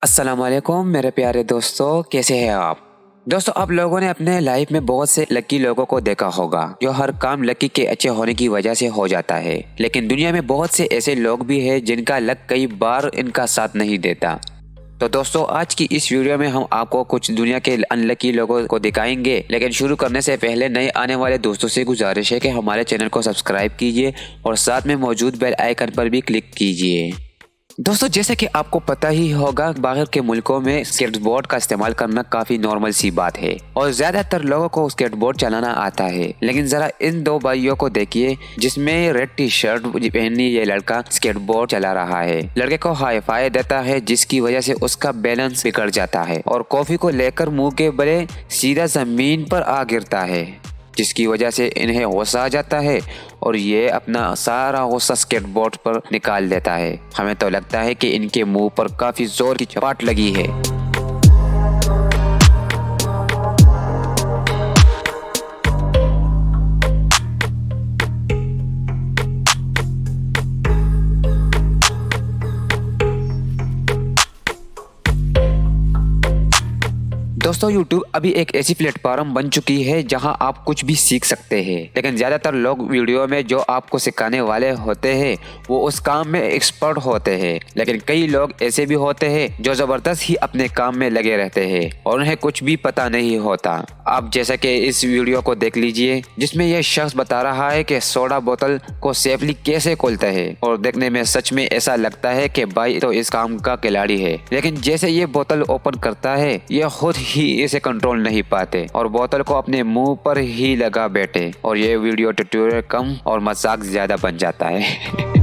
अस्सलाम वालेकुम मेरे प्यारे दोस्तों, कैसे हैं आप। दोस्तों, आप लोगों ने अपने लाइफ में बहुत से लकी लोगों को देखा होगा जो हर काम लकी के अच्छे होने की वजह से हो जाता है। लेकिन दुनिया में बहुत से ऐसे लोग भी हैं जिनका लक कई बार इनका साथ नहीं देता। तो दोस्तों, आज की इस वीडियो में हम आपको कुछ दुनिया के अनलकी लोगों को दिखाएंगे। लेकिन शुरू करने से पहले नए आने वाले दोस्तों से गुजारिश है कि हमारे चैनल को सब्सक्राइब कीजिए और साथ में मौजूद बेल आइकन पर भी क्लिक कीजिए। दोस्तों, जैसे कि आपको पता ही होगा, बाहर के मुल्कों में स्केटबोर्ड का इस्तेमाल करना काफी नॉर्मल सी बात है और ज्यादातर लोगों को स्केटबोर्ड चलाना आता है। लेकिन जरा इन दो भाइयों को देखिए, जिसमें रेड टी शर्ट पहनी ये लड़का स्केटबोर्ड चला रहा है। लड़के को हाई फाई देता है जिसकी वजह से उसका बैलेंस बिगड़ जाता है और कॉफी को लेकर मुंह के बले सीधा जमीन पर आ गिरता है, जिसकी वजह से इन्हें गुस्सा आ जाता है और ये अपना सारा गुस्सा स्केटबोर्ड पर निकाल देता है। हमें तो लगता है कि इनके मुंह पर काफी जोर की चपाट लगी है। दोस्तों, YouTube अभी एक ऐसी प्लेटफॉर्म बन चुकी है जहां आप कुछ भी सीख सकते हैं। लेकिन ज्यादातर लोग वीडियो में जो आपको सिखाने वाले होते हैं वो उस काम में एक्सपर्ट होते हैं। लेकिन कई लोग ऐसे भी होते हैं जो जबरदस्त ही अपने काम में लगे रहते हैं और उन्हें कुछ भी पता नहीं होता। आप जैसा कि इस वीडियो को देख लीजिए, जिसमें यह शख्स बता रहा है कि सोडा बोतल को सेफली कैसे खोलता है और देखने में सच में ऐसा लगता है कि भाई तो इस काम का खिलाड़ी है। लेकिन जैसे ये बोतल ओपन करता है, यह खुद ही इसे कंट्रोल नहीं पाते और बोतल को अपने मुंह पर ही लगा बैठे और ये वीडियो ट्यूटोरियल कम और मजाक ज्यादा बन जाता है।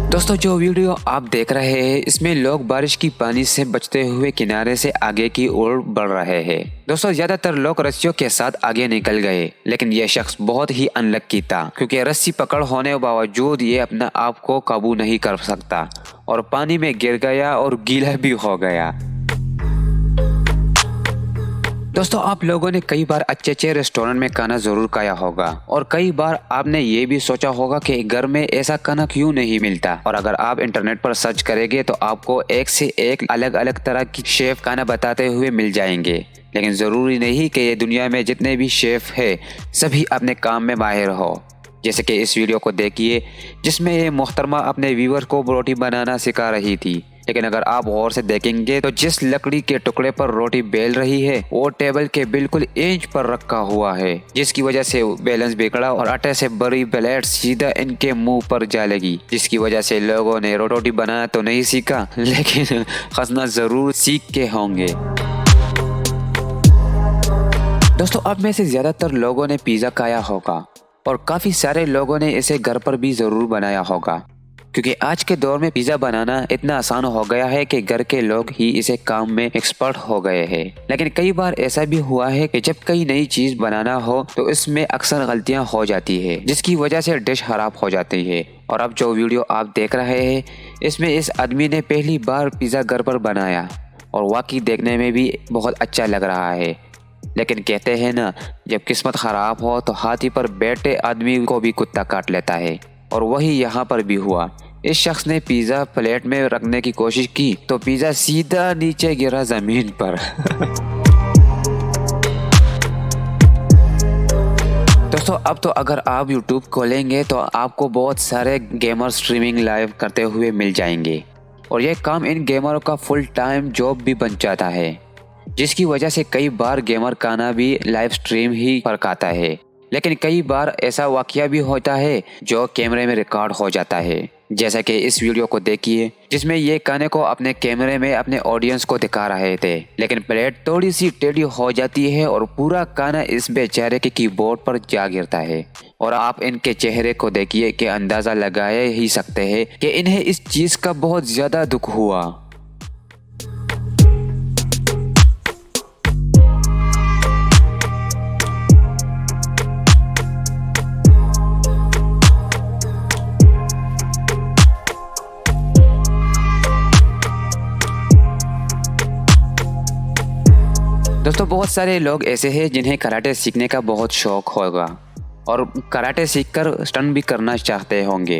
दोस्तों, जो वीडियो आप देख रहे हैं इसमें लोग बारिश की पानी से बचते हुए किनारे से आगे की ओर बढ़ रहे हैं। दोस्तों, ज्यादातर लोग रस्सियों के साथ आगे निकल गए, लेकिन यह शख्स बहुत ही अनलकी था क्योंकि रस्सी पकड़ होने के बावजूद ये अपना आप को काबू नहीं कर सकता और पानी में गिर गया और गीला भी हो गया। दोस्तों, आप लोगों ने कई बार अच्छे रेस्टोरेंट में खाना जरूर खाया होगा और कई बार आपने ये भी सोचा होगा कि घर में ऐसा खाना क्यों नहीं मिलता। और अगर आप इंटरनेट पर सर्च करेंगे तो आपको एक से एक अलग अलग तरह की शेफ खाना बताते हुए मिल जाएंगे। लेकिन जरूरी नहीं कि ये दुनिया में जितने भी शेफ है सभी अपने काम में माहिर हो। जैसे कि इस वीडियो को देखिए, जिसमें ये मोहतरमा अपने व्यूअर को रोटी बनाना सिखा रही थी। लेकिन अगर आप गौर से देखेंगे तो जिस लकड़ी के टुकड़े पर रोटी बेल रही है वो टेबल के बिल्कुल इंच पर रखा हुआ है, जिसकी वजह से बैलेंस बिगड़ा और आटे से बड़ी प्लेट सीधा इनके मुंह पर जा लगी, जिसकी वजह से लोगों ने रोटी बनाना तो नहीं सीखा लेकिन हंसना जरूर सीख के होंगे। दोस्तों, अब में से ज्यादातर लोगों ने पिज्जा खाया होगा और काफी सारे लोगों ने इसे घर पर भी जरूर बनाया होगा, क्योंकि आज के दौर में पिज्जा बनाना इतना आसान हो गया है कि घर के लोग ही इसे काम में एक्सपर्ट हो गए हैं। लेकिन कई बार ऐसा भी हुआ है कि जब कोई नई चीज बनाना हो तो इसमें अक्सर गलतियां हो जाती है, जिसकी वजह से डिश खराब हो जाती है। और अब जो वीडियो आप देख रहे हैं इसमें इस आदमी ने पहली बार पिज्जा घर पर बनाया और वाकई देखने में भी बहुत अच्छा लग रहा है। लेकिन कहते हैं ना, जब किस्मत खराब हो तो हाथी पर बैठे आदमी को भी कुत्ता काट लेता है, और वही यहाँ पर भी हुआ। इस शख्स ने पिज्जा प्लेट में रखने की कोशिश की तो पिज्जा सीधा नीचे गिरा जमीन पर। दोस्तों, अब तो अगर आप YouTube खोलेंगे तो आपको बहुत सारे गेमर स्ट्रीमिंग लाइव करते हुए मिल जाएंगे और यह काम इन गेमरों का फुल टाइम जॉब भी बन जाता है, जिसकी वजह से कई बार गेमर खाना भी लाइव स्ट्रीम ही पर खाता है। लेकिन कई बार ऐसा वाकया भी होता है जो कैमरे में रिकॉर्ड हो जाता है, जैसा कि इस वीडियो को देखिए, जिसमें ये खाने को अपने कैमरे में अपने ऑडियंस को दिखा रहे थे। लेकिन प्लेट थोड़ी सी टेढ़ी हो जाती है और पूरा खाना इस बेचारे के कीबोर्ड पर जा गिरता है और आप इनके चेहरे को देखिए कि अंदाजा लगाए ही सकते हैं कि इन्हें इस चीज का बहुत ज्यादा दुख हुआ। दोस्तों, बहुत सारे लोग ऐसे हैं जिन्हें कराटे सीखने का बहुत शौक होगा और कराटे सीखकर स्टंट भी करना चाहते होंगे